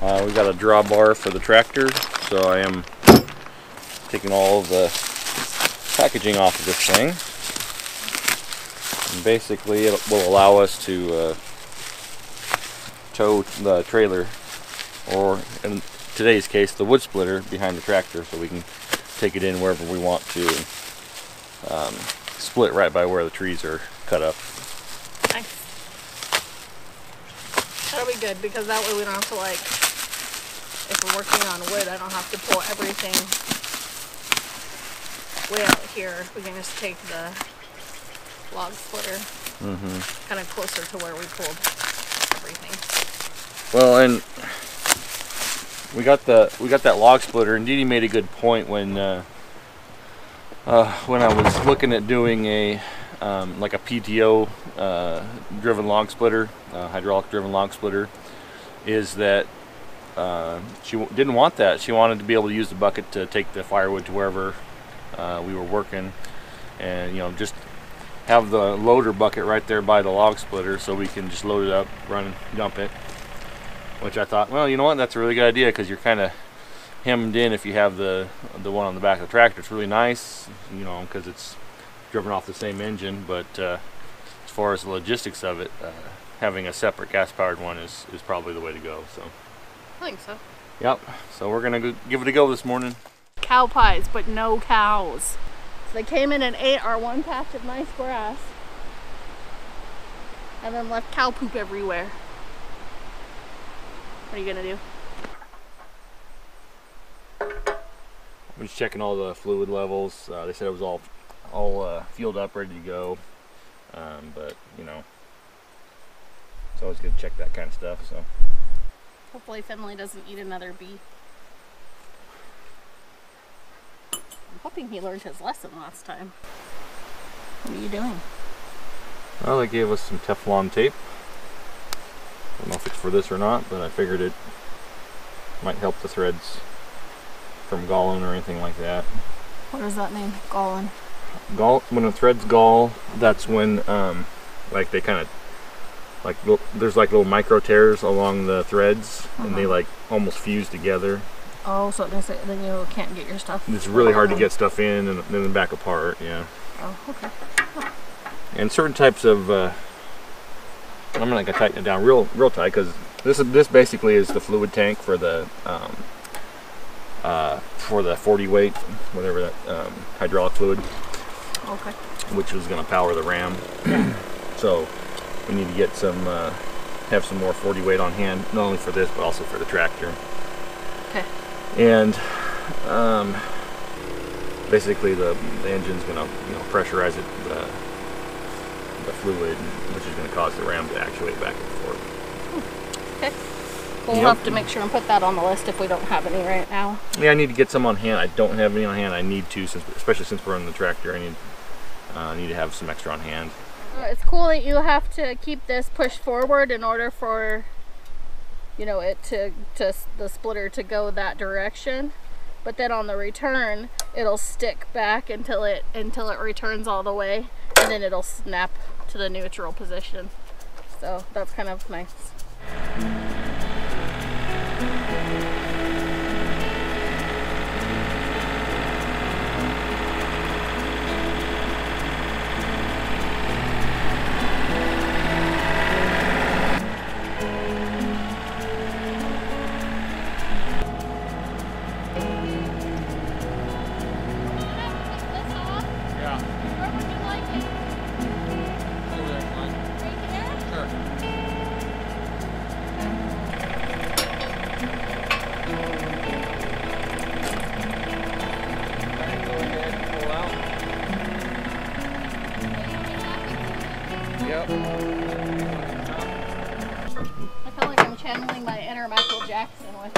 We got a drawbar for the tractor, so I am taking all of the packaging off of this thing. And basically it will allow us to tow the trailer, or in today's case the wood splitter, behind the tractor, so we can take it in wherever we want to and split right by where the trees are cut up. Nice. That'll be good, because that way we don't have to, like, if we're working on wood, I don't have to pull everything way out here. We can just take the log splitter kind of closer to where we pulled everything. Well, and we got that log splitter, and Dee Dee made a good point when I was looking at doing a like a PTO driven log splitter, hydraulic driven log splitter, is that she didn't want that. She wanted to be able to use the bucket to take the firewood to wherever we were working, and just have the loader bucket right there by the log splitter, so we can just load it up, run, dump it. Which I thought, well, you know what, that's a really good idea, because you're kind of hemmed in if you have the one on the back of the tractor. It's really nice, because it's driven off the same engine, but as far as the logistics of it, having a separate gas-powered one is probably the way to go. So I think so. Yep, so we're gonna give it a go this morning. Cow pies, but no cows. So they came in and ate our one patch of nice grass, and then left cow poop everywhere. What are you gonna do? I'm just checking all the fluid levels. They said it was all fueled up, ready to go. But it's always good to check that kind of stuff. So hopefully Finley doesn't eat another bee. I'm hoping he learned his lesson last time. What are you doing? Well, they gave us some Teflon tape. I don't know if it's for this or not, but I figured it might help the threads from galling or anything like that. What does that mean, galling? When the threads gall, that's when like they kind of there's like little micro tears along the threads, and they like almost fuse together. Oh, so then you can't get your stuff. It's really hard to get stuff in and then back apart. Yeah. Oh, okay. Oh. And certain types of I'm not gonna tighten it down real tight, because this basically is the fluid tank for the 40 weight, whatever that hydraulic fluid. Okay. Which is gonna power the ram. So we need to get have some more 40 weight on hand, not only for this but also for the tractor. Okay. And basically the engine's gonna pressurize it, the fluid, which is going to cause the ram to actuate back and forth. Okay. We'll have to make sure and put that on the list if we don't have any right now. Yeah, I need to get some on hand. I don't have any on hand. I need to, especially since we're on the tractor. I need to have some extra on hand. It's cool that you have to keep this pushed forward in order for it to the splitter to go that direction. But then on the return, it'll stick back until it returns all the way, and then it'll snap to the neutral position. So that's kind of nice. Yep. I feel like I'm channeling my inner Michael Jackson with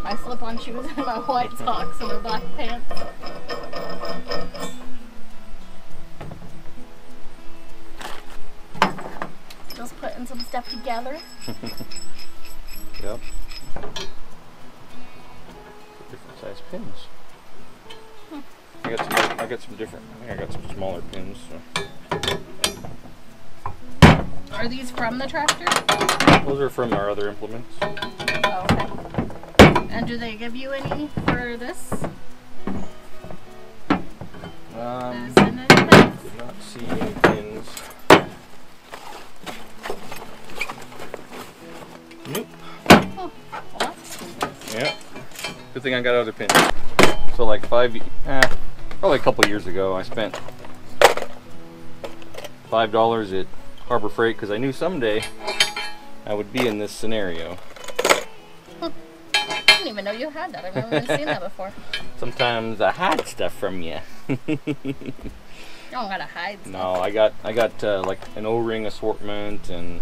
my slip-on shoes and my white socks and my black pants. Just putting some stuff together. Yep. Different size pins. I got some different. I got some smaller pins. So. Are these from the tractor? Those are from our other implements. Oh, okay. And do they give you any for this? Did not see any pins. Nope. Oh, well, that's cool. Yeah. Good thing I got other pins. So like probably a couple years ago, I spent $5 at Harbor Freight because I knew someday I would be in this scenario. I didn't even know you had that. I've never even seen that before. Sometimes I hide stuff from you. You don't gotta hide stuff. No, I got like an O-ring assortment and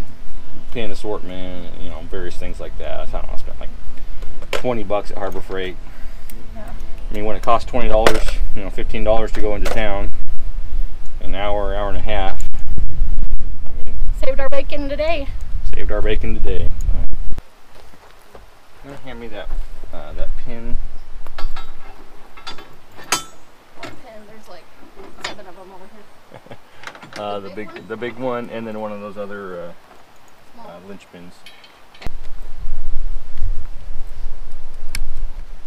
pin assortment, you know, various things like that. I don't know, I spent like $20 at Harbor Freight. Yeah. I mean, when it costs $20, you know, $15 to go into town, an hour, hour and a half. I mean, Saved our bacon today. saved our bacon today. Hand me that that pin. What pin? There's like 7 of them over here. The big one, and then one of those other lynch pins.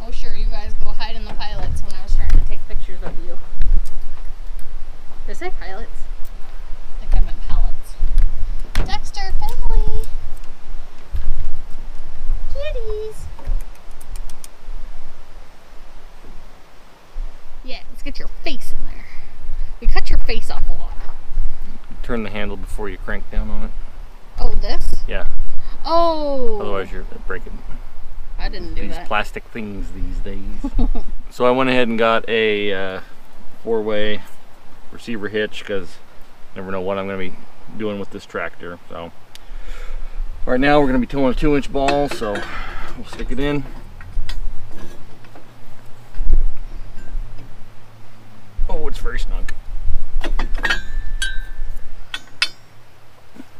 Oh sure, you guys go hide in the pilots when I was trying to take pictures of you. Did I say pilots? I think I meant pallets. Dexter, Finley! Kitties! Yeah, let's get your face in there. You cut your face off a lot. Turn the handle before you crank down on it. Oh, this? Yeah. Oh! Otherwise you're breaking I didn't do these that. plastic things these days. So I went ahead and got a 4-way receiver hitch because I never know what I'm going to be doing with this tractor. So right now we're going to be towing a 2-inch ball, so we'll stick it in. Oh, it's very snug.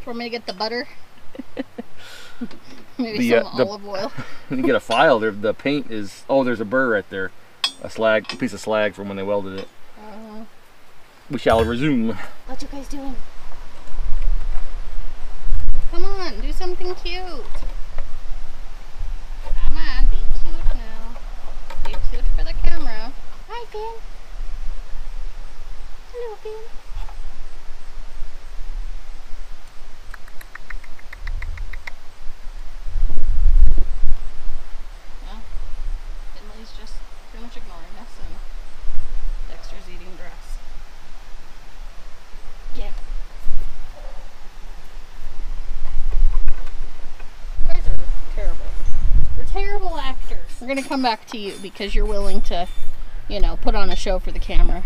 Want me to get the butter? Maybe some olive oil. When you get a file, the paint is, oh, there's a burr right there. A piece of slag from when they welded it. We shall resume. What you guys doing? Come on, do something cute. Come on, be cute now. Be cute for the camera. Hi, Finn. Hello, Finn. Well, Finley's just pretty much ignoring us, and Dexter's eating grass. Yeah. You guys are terrible. You're terrible actors. We're gonna come back to you because you're willing to, you know, put on a show for the camera.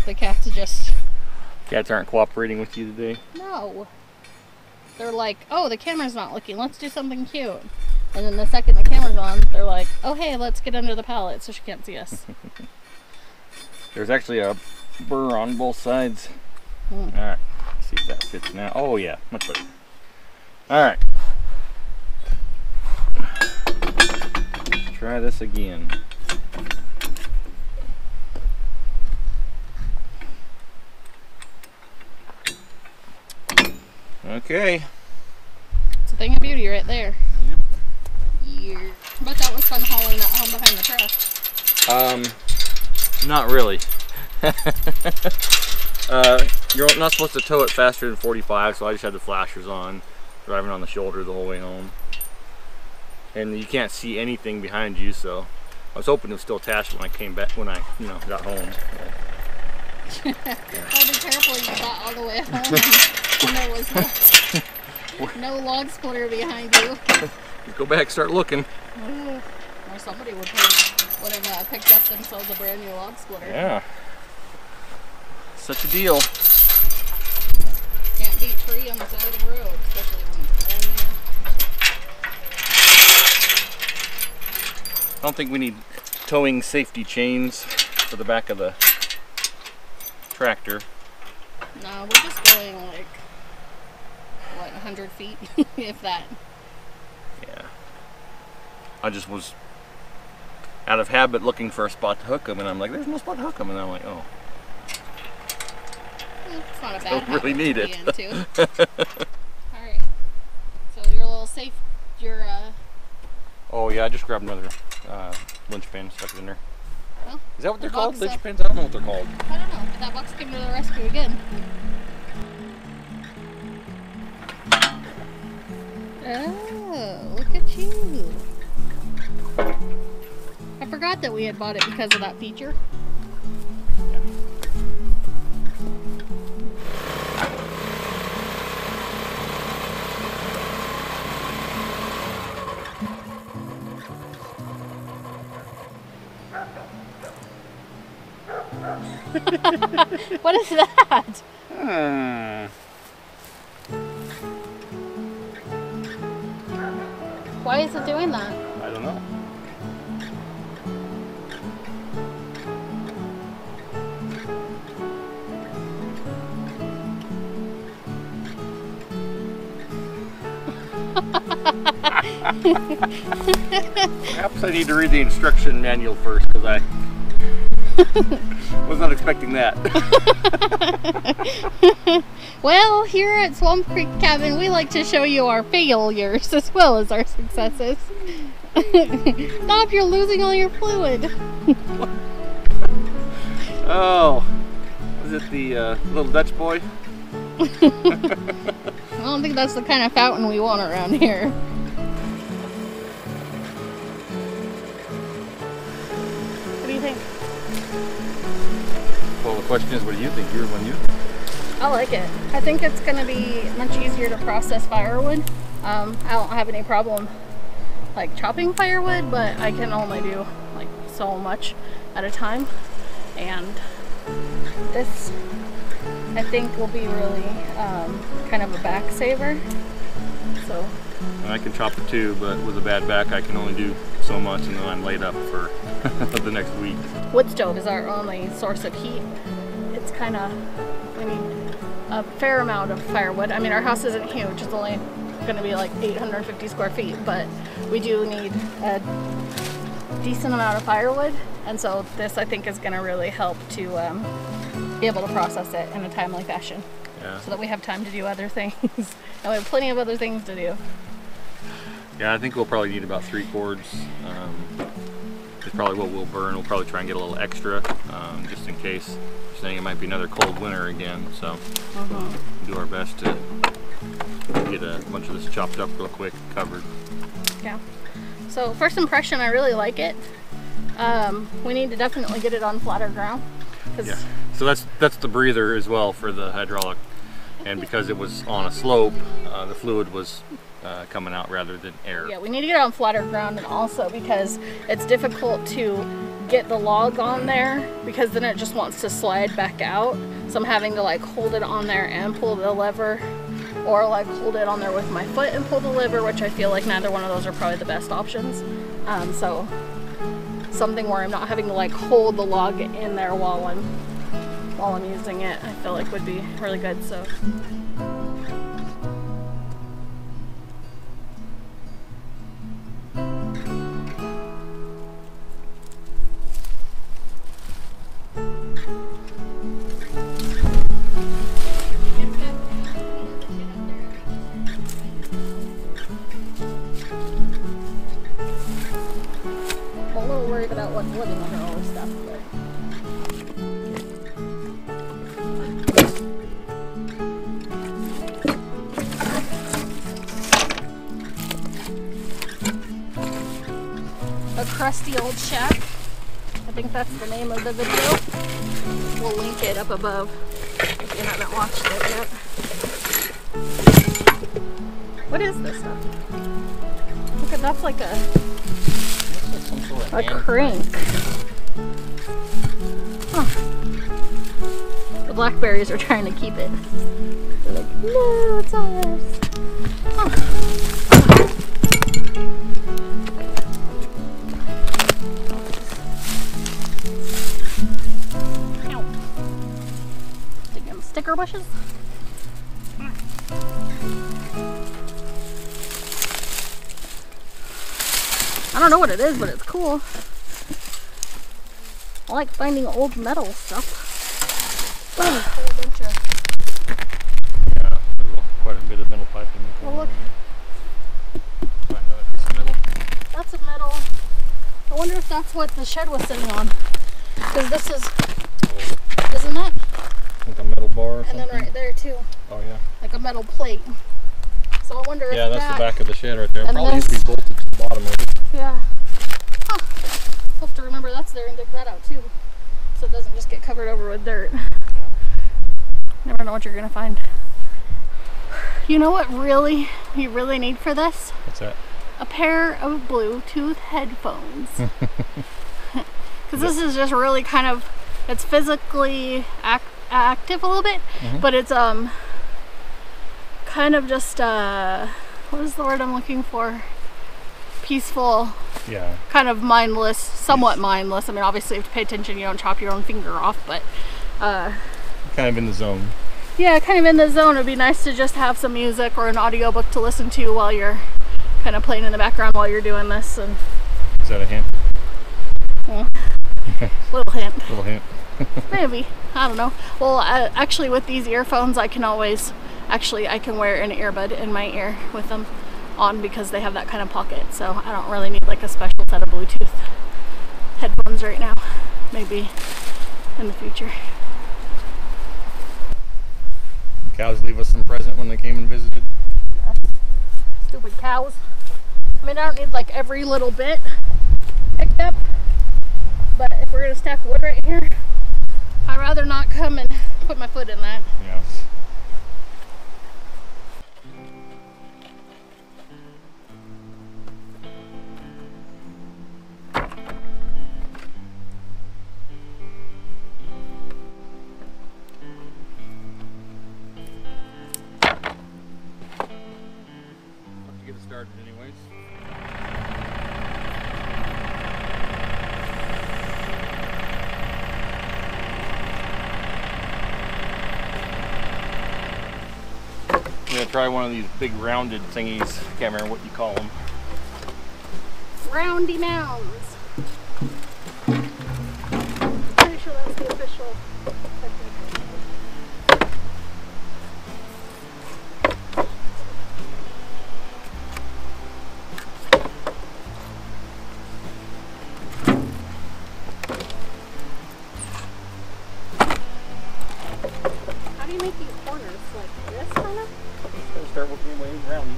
The cats just... Cats aren't cooperating with you today? No. They're like, oh, the camera's not looking. Let's do something cute. And then the second the camera's on, they're like, oh, hey, let's get under the pallet so she can't see us. There's actually a burr on both sides. Hmm. Alright, see if that fits now. Oh yeah, much better. Alright. Try this again. Okay. It's a thing of beauty right there. Yep. Yeah. But that was fun hauling that home behind the truck. Not really. You're not supposed to tow it faster than 45, so I just had the flashers on, driving on the shoulder the whole way home. And you can't see anything behind you, so I was hoping it was still attached when I came back, when I, you know, got home. Well, be careful, you got all the way home and there was no log splitter behind you. Just go back, start looking. Or somebody would have picked up themselves a brand new log splitter. Yeah. Such a deal. Can't beat tree on the side of the road, especially when it's brand new. I don't think we need towing safety chains for the back of the tractor. No, we're just going like, what, 100 feet, if that. Yeah. I just was out of habit looking for a spot to hook them, and I'm like, there's no spot to hook them, and I'm like, oh. It's not a bad Don't really habit need to it. be into. Alright, so your little safe your Oh yeah, I just grabbed another winch pin, stuck it in there. well, Is that what they're called? box, Winch pins? I don't know what they're called. I don't know, but that box came to the rescue again. Oh, look at you. I forgot that we had bought it because of that feature. What is that? Why is it doing that? I don't know. Perhaps I need to read the instruction manual first, because I was not expecting that. Well, here at Swamp Creek Cabin, we like to show you our failures as well as our successes. Stop, you're losing all your fluid. Oh, was it the little Dutch boy? I don't think that's the kind of fountain we want around here. What do you think? Well, the question is, what do you think? You're the one you think. I like it. I think it's going to be much easier to process firewood. I don't have any problem like chopping firewood, but I can only do like so much at a time. And this, I think, will be really kind of a back saver. So I can chop it too, but with a bad back, I can only do so much, and then I'm laid up for the next week. Wood stove is our only source of heat. It's kind of, we need a fair amount of firewood. I mean, our house isn't huge. It's only going to be like 850 square feet, but we do need a decent amount of firewood. And so this, I think, is going to really help to be able to process it in a timely fashion. Yeah. So that we have time to do other things. And we have plenty of other things to do. Yeah, I think we'll probably need about 3 cords. It's probably what we'll burn. We'll probably try and get a little extra, just in case. You're saying it might be another cold winter again, so we'll do our best to get a bunch of this chopped up real quick, covered. Yeah. So first impression, I really like it. We need to definitely get it on flatter ground. Yeah. So that's the breather as well for the hydraulic, and because it was on a slope, the fluid was coming out rather than air. Yeah, we need to get it on flatter ground, and also because it's difficult to get the log on there because then it just wants to slide back out. So I'm having to like hold it on there and pull the lever, or like hold it on there with my foot and pull the lever, which I feel like neither one of those are probably the best options. So something where I'm not having to like hold the log in there while I'm using it, I feel like would be really good. So I'm a little worried about what's living under all this stuff, but a crusty old shack. I think that's the name of the video. We'll link it up above if you haven't watched it yet. What is this stuff? Look at, that's like a crank. Huh. The blackberries are trying to keep it. They're like, no, it's ours. Huh. Sticker bushes. I don't know what it is, but it's cool. I like finding old metal stuff. Oh, a whole bunch of... Yeah, quite a bit of metal piping. Oh, look. wonder if that's what the shed was sitting on. Because this is, isn't that? Like a metal bar or something? And then right there too. Oh yeah. Like a metal plate. So I wonder if yeah, that's that, the back of the shed right there. And Probably used to be bolted to the bottom of it. Yeah. Huh. We'll have to remember that's there and dig that out too. So it doesn't just get covered over with dirt. Never know what you're gonna find. You know what you really need for this? What's that? A pair of Bluetooth headphones. Because this is just really kind of, it's physically active a little bit, but it's kind of just what is the word I'm looking for? Peaceful. Yeah. Kind of mindless, somewhat mindless. I mean, obviously you have to pay attention, you don't chop your own finger off, but kind of in the zone. Yeah, kind of in the zone. It'd be nice to just have some music or an audiobook to listen to while you're kind of playing in the background while you're doing this. And is that a hint? Little hint. Little hint. Maybe. I don't know. Well, actually with these earphones I can always, I can wear an earbud in my ear with them on because they have that kind of pocket. So I don't really need like a special set of Bluetooth headphones right now. Maybe in the future. Cows leave us some present when they came and visited. Yeah. Stupid cows. I mean, I don't need like every little bit picked up, but if we're gonna stack wood right here, I'd rather not come and put my foot in that. Yeah. Started anyways. I'm gonna try one of these big rounded thingies. I can't remember what you call them. Roundy mounds. Pretty sure that's the official technique. How do you make these corners like this, kind of? Start working your way around.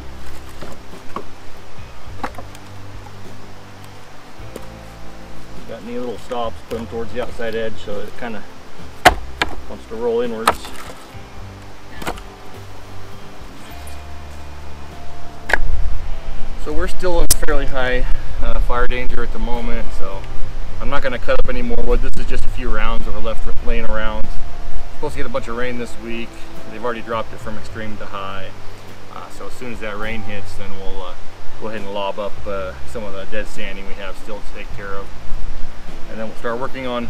Got any little stops, put them towards the outside edge so it kind of wants to roll inwards. So we're still in fairly high fire danger at the moment, so I'm not going to cut up any more wood. This is just a few rounds that were left laying around. Supposed to get a bunch of rain this week. They've already dropped it from extreme to high. So as soon as that rain hits, then we'll go ahead and lob up some of the dead standing we have still to take care of. And then we'll start working on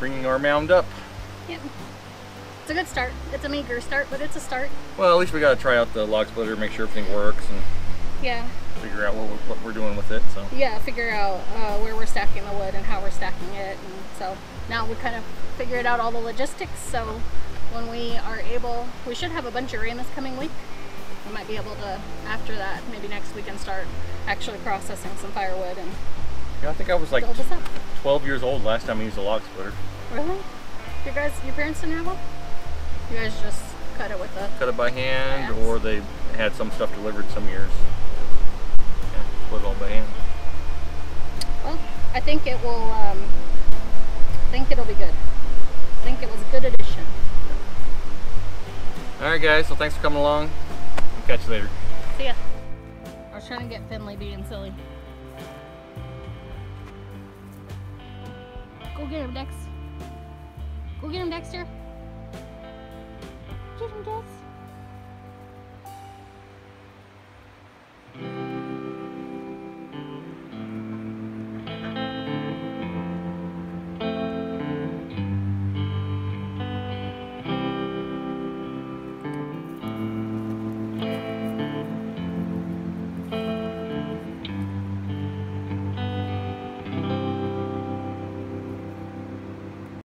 bringing our mound up. Yep. It's a good start. It's a meager start, but it's a start. Well, at least we got to try out the log splitter, make sure everything works, and yeah, figure out what we're doing with it. So yeah, figure out where we're stacking the wood and how we're stacking it, and so now we kind of figured out all the logistics. So when we are able, we should have a bunch of rain this coming week. We might be able to, after that, maybe next week, and start actually processing some firewood and yeah, I think I was like build this up. 12 years old last time I used a log splitter. Really? Your parents didn't have one? You guys just cut it with a... Cut it by hand, axe? or they had some stuff delivered some years. Yeah, split it all by hand. Well, I think it will, I think it'll be good. I think it was a good addition. Alright guys, so thanks for coming along. We'll catch you later. See ya. I was trying to get Finley being silly. Go get him, Dex. Go get him, Dexter. Get him, Dex.